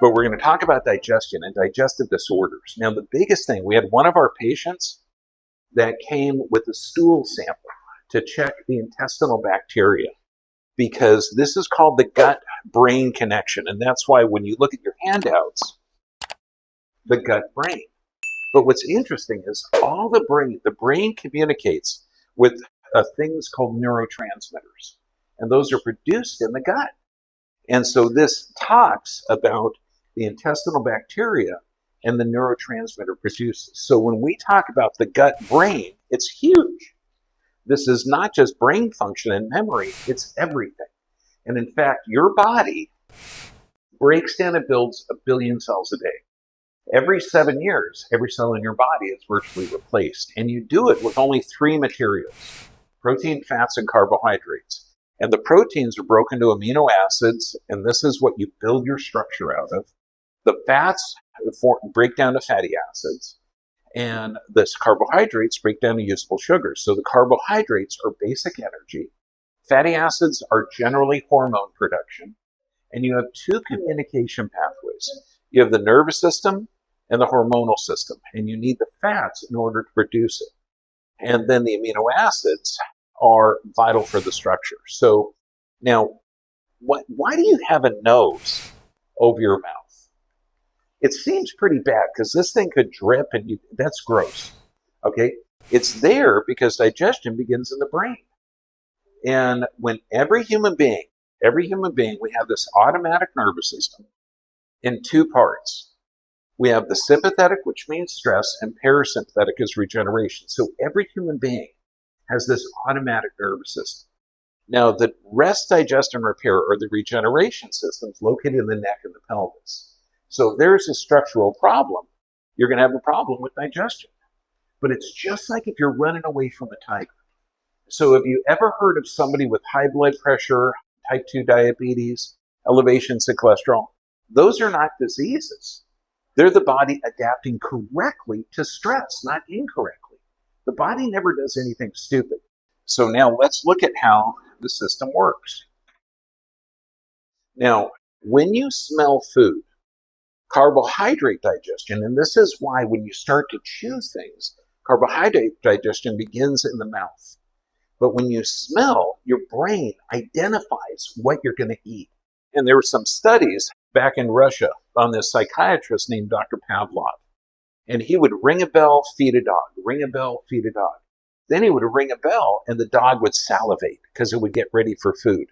But we're going to talk about digestion and digestive disorders. Now, the biggest thing, we had one of our patients that came with a stool sample to check the intestinal bacteria, because this is called the gut-brain connection. And that's why when you look at your handouts, the gut-brain. But what's interesting is the brain communicates with things called neurotransmitters. And those are produced in the gut. And so this talks about the intestinal bacteria and the neurotransmitter produces. So when we talk about the gut-brain, it's huge. This is not just brain function and memory, it's everything. And in fact, your body breaks down and builds 1 billion cells a day. Every 7 years, every cell in your body is virtually replaced. And you do it with only 3 materials: protein, fats, and carbohydrates. And the proteins are broken to amino acids, and this is what you build your structure out of. The fats break down to fatty acids, and the carbohydrates break down to usable sugars. So the carbohydrates are basic energy. Fatty acids are generally hormone production. And you have 2 communication pathways. You have the nervous system and the hormonal system, and you need the fats in order to produce it. And then the amino acids are vital for the structure. So now, why do you have a nose over your mouth? It seems pretty bad because this thing could drip and that's gross. Okay? It's there because digestion begins in the brain. And when every human being, we have this automatic nervous system in 2 parts. We have the sympathetic, which means stress, and parasympathetic is regeneration. So every human being has this automatic nervous system. Now, the rest, digest, and repair are the regeneration systems located in the neck and the pelvis. So if there's a structural problem, you're going to have a problem with digestion. But it's just like if you're running away from a tiger. So have you ever heard of somebody with high blood pressure, type 2 diabetes, elevations in cholesterol? Those are not diseases. They're the body adapting correctly to stress, not incorrectly. The body never does anything stupid. So now let's look at how the system works. Now, when you smell food, carbohydrate digestion, and this is why when you start to chew things, carbohydrate digestion begins in the mouth. But when you smell, your brain identifies what you're going to eat. And there were some studies back in Russia on this psychiatrist named Dr. Pavlov. And he would ring a bell, feed a dog, ring a bell, feed a dog. Then he would ring a bell and the dog would salivate because it would get ready for food.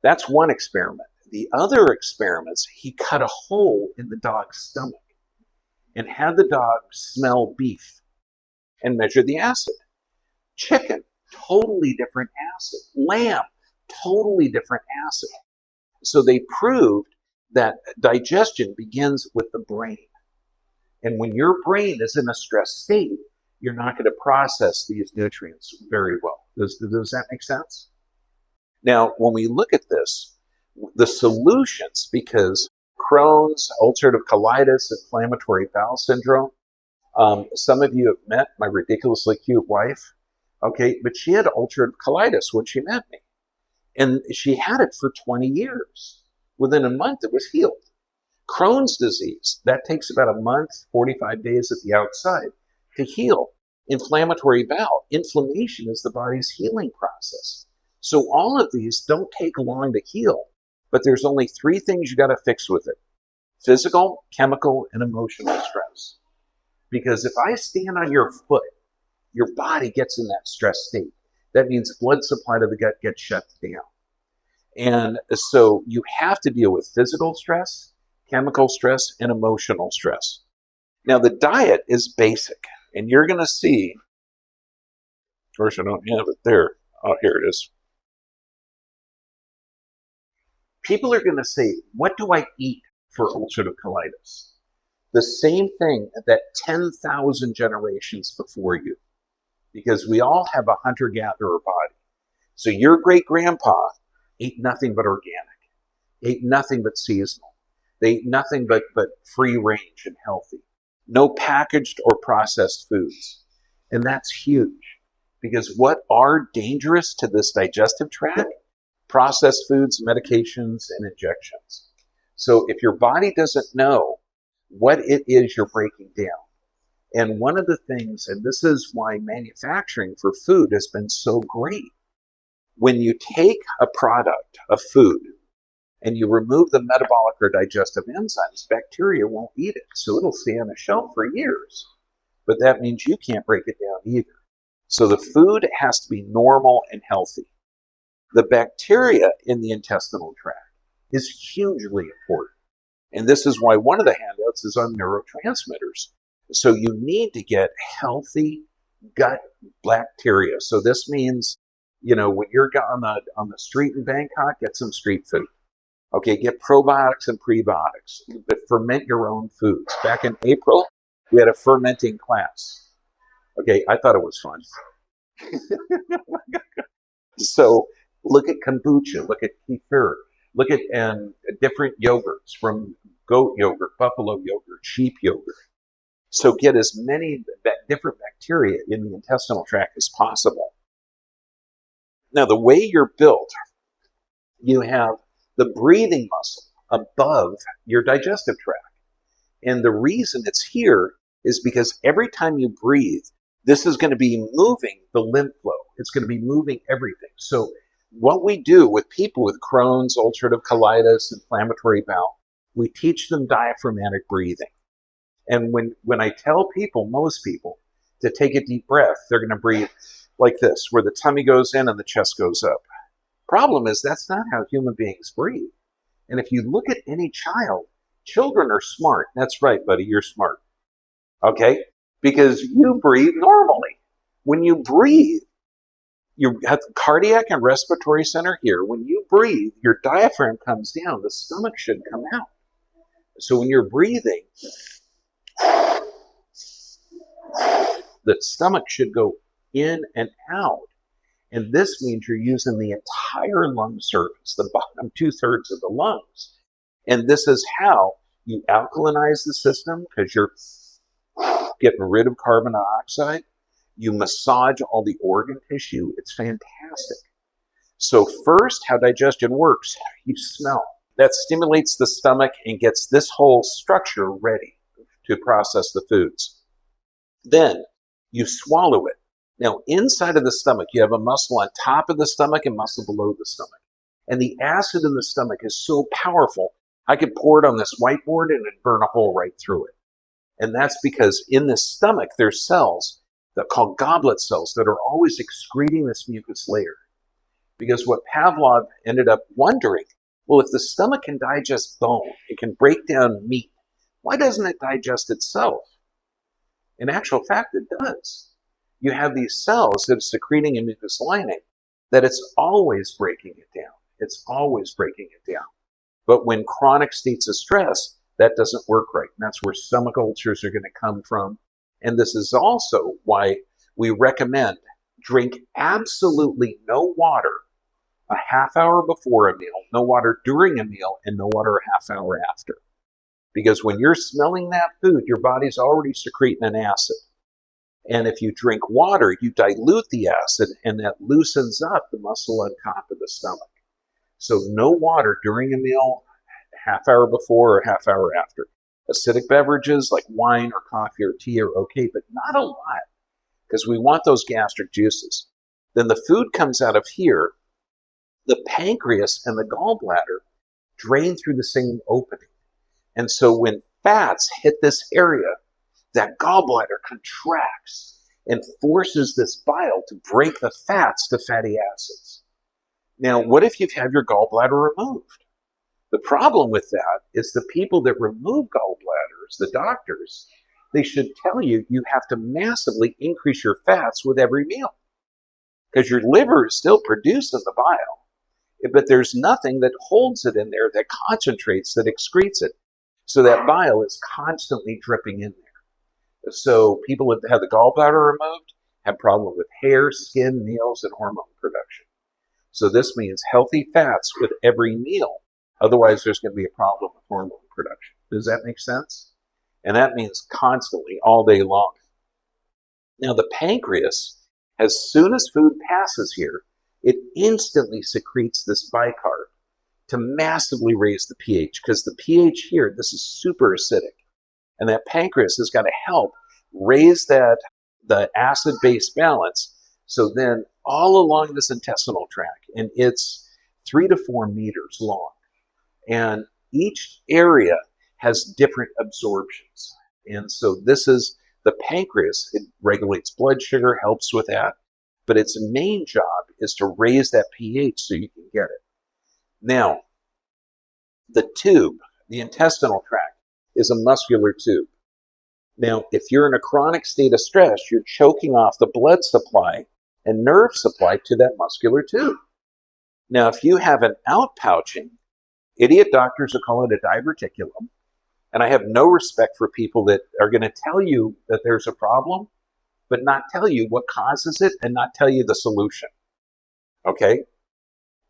That's one experiment. The other experiments, he cut a hole in the dog's stomach and had the dog smell beef and measure the acid. Chicken, totally different acid. Lamb, totally different acid. So they proved that digestion begins with the brain. And when your brain is in a stressed state, you're not going to process these nutrients very well. Does that make sense? Now, when we look at this, the solutions, because Crohn's, ulcerative colitis, inflammatory bowel syndrome, some of you have met my ridiculously cute wife, okay, but she had ulcerative colitis when she met me. And she had it for 20 years. Within a month, it was healed. Crohn's disease, that takes about a month, 45 days at the outside to heal. Inflammatory bowel, inflammation is the body's healing process. So all of these don't take long to heal, but there's only 3 things you got to fix with it: physical, chemical, and emotional stress. Because if I stand on your foot, your body gets in that stress state. That means blood supply to the gut gets shut down. And so you have to deal with physical stress, chemical stress, and emotional stress. Now, the diet is basic, and you're going to see, of course, I don't have it there. Oh, here it is. People are going to say, what do I eat for ulcerative colitis? The same thing that 10,000 generations before you, because we all have a hunter-gatherer body. So your great-grandpa ate nothing but organic, ate nothing but seasonal. They ate nothing but free range and healthy. No packaged or processed foods. And that's huge, because what are dangerous to this digestive tract? Processed foods, medications, and injections. So if your body doesn't know what it is you're breaking down, and one of the things, and this is why manufacturing for food has been so great, when you take a product, a food, and you remove the metabolic or digestive enzymes, bacteria won't eat it. So it'll stay on the shelf for years. But that means you can't break it down either. So the food has to be normal and healthy. The bacteria in the intestinal tract is hugely important. And this is why one of the handouts is on neurotransmitters. So you need to get healthy gut bacteria. So this means, when you're on the street in Bangkok, get some street food. Okay, get probiotics and prebiotics, but ferment your own foods. Back in April, we had a fermenting class. Okay, I thought it was fun. So look at kombucha, look at kefir, look at different yogurts, from goat yogurt, buffalo yogurt, sheep yogurt. So get as many different bacteria in the intestinal tract as possible. Now, the way you're built, you have the breathing muscle above your digestive tract. And the reason it's here is because every time you breathe, this is going to be moving the lymph flow. It's going to be moving everything. So what we do with people with Crohn's, ulcerative colitis, inflammatory bowel, we teach them diaphragmatic breathing. And when I tell people, most people, to take a deep breath, they're going to breathe like this, where the tummy goes in and the chest goes up. Problem is, that's not how human beings breathe. And if you look at any child, children are smart. That's right, buddy, you're smart. Okay? Because you breathe normally. When you breathe, you have the cardiac and respiratory center here. When you breathe, your diaphragm comes down. The stomach should come out. So when you're breathing, the stomach should go in and out. And this means you're using the entire lung surface, the bottom 2/3 of the lungs. And this is how you alkalinize the system, because you're getting rid of carbon dioxide. You massage all the organ tissue. It's fantastic. So first, how digestion works, you smell. That stimulates the stomach and gets this whole structure ready to process the foods. Then you swallow it. Now, inside of the stomach, you have a muscle on top of the stomach and muscle below the stomach. And the acid in the stomach is so powerful, I could pour it on this whiteboard and it'd burn a hole right through it. And that's because in the stomach, there's cells that are called goblet cells that are always excreting this mucus layer. Because what Pavlov ended up wondering, well, if the stomach can digest bone, it can break down meat, why doesn't it digest itself? In actual fact, it does. You have these cells that are secreting a mucus lining that it's always breaking it down. It's always breaking it down. But when chronic states of stress, that doesn't work right. And that's where stomach ulcers are going to come from. And this is also why we recommend drink absolutely no water a half hour before a meal, no water during a meal, and no water a half hour after. Because when you're smelling that food, your body's already secreting an acid. And if you drink water, you dilute the acid, and that loosens up the muscle on top of the stomach. So no water during a meal, half hour before or half hour after. Acidic beverages like wine or coffee or tea are okay, but not a lot, because we want those gastric juices. Then the food comes out of here. The pancreas and the gallbladder drain through the same opening. And so when fats hit this area, that gallbladder contracts and forces this bile to break the fats to fatty acids. Now, what if you've had your gallbladder removed? The problem with that is the people that remove gallbladders, the doctors, they should tell you you have to massively increase your fats with every meal, because your liver is still producing the bile, but there's nothing that holds it in there, that concentrates, that excretes it. So that bile is constantly dripping in there. So people that have the gallbladder removed have problems with hair, skin, nails, and hormone production. So this means healthy fats with every meal. Otherwise, there's going to be a problem with hormone production. Does that make sense? And that means constantly, all day long. Now, the pancreas, as soon as food passes here, it instantly secretes this bicarb to massively raise the pH, because the pH here, this is super acidic. And that pancreas has got to help raise the acid-base balance. So then all along this intestinal tract, and it's 3 to 4 meters long. And each area has different absorptions. And so this is the pancreas. It regulates blood sugar, helps with that. But its main job is to raise that pH so you can get it. Now, the tube, the intestinal tract, is a muscular tube. Now, if you're in a chronic state of stress, you're choking off the blood supply and nerve supply to that muscular tube. Now, if you have an outpouching, idiot doctors will call it a diverticulum, and I have no respect for people that are going to tell you that there's a problem, but not tell you what causes it and not tell you the solution. Okay?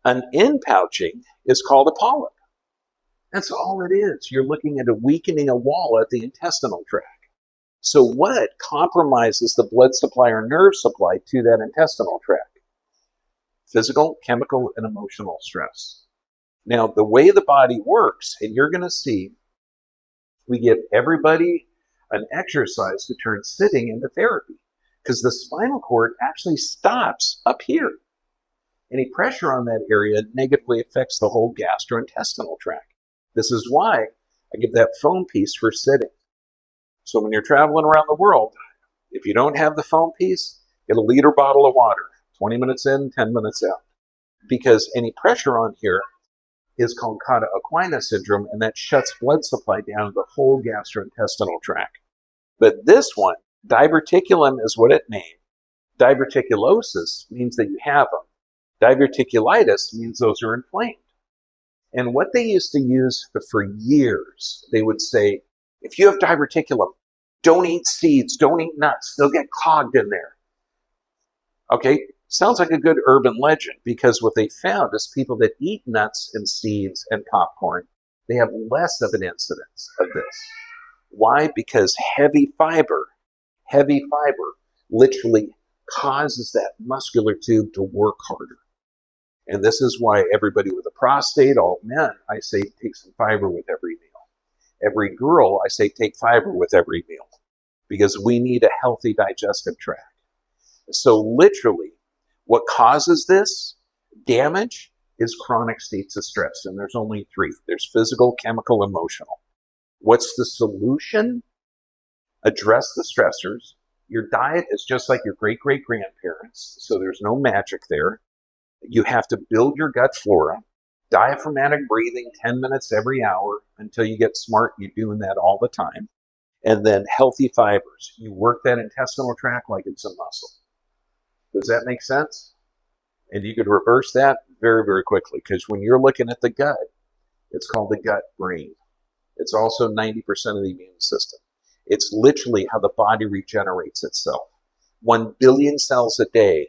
An inpouching is called a polyp. That's all it is. You're looking at a weakening of wall at the intestinal tract. So what compromises the blood supply or nerve supply to that intestinal tract? Physical, chemical, and emotional stress. Now, the way the body works, and you're going to see, we give everybody an exercise to turn sitting into therapy, because the spinal cord actually stops up here. Any pressure on that area negatively affects the whole gastrointestinal tract. This is why I give that foam piece for sitting. So when you're traveling around the world, if you don't have the foam piece, get a liter bottle of water, 20 minutes in, 10 minutes out. Because any pressure on here is called cauda equina syndrome, and that shuts blood supply down to the whole gastrointestinal tract. But this one, diverticulum is what it named. Diverticulosis means that you have them. Diverticulitis means those are inflamed. And what they used to use for years, they would say, if you have diverticulum, don't eat seeds, don't eat nuts, they'll get clogged in there. Okay, sounds like a good urban legend, because what they found is people that eat nuts and seeds and popcorn, they have less of an incidence of this. Why? Because heavy fiber literally causes that muscular tube to work harder. And this is why everybody with a prostate, all men, I say take some fiber with every meal. Every girl, I say take fiber with every meal, because we need a healthy digestive tract. So literally, what causes this damage is chronic states of stress, and there's only 3. There's physical, chemical, emotional. What's the solution? Address the stressors. Your diet is just like your great-great-grandparents, so there's no magic there. You have to build your gut flora. Diaphragmatic breathing, 10 minutes every hour until you get smart. You're doing that all the time. And then healthy fibers. You work that intestinal tract like it's a muscle. Does that make sense? And you could reverse that very, very quickly, because when you're looking at the gut, it's called the gut brain. It's also 90% of the immune system. It's literally how the body regenerates itself. 1 billion cells a day.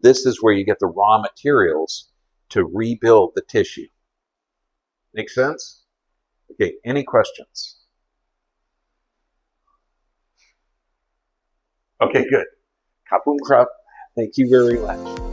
This is where you get the raw materials to rebuild the tissue. Make sense? Okay, any questions? Okay, good. Kapum krap. Thank you very much.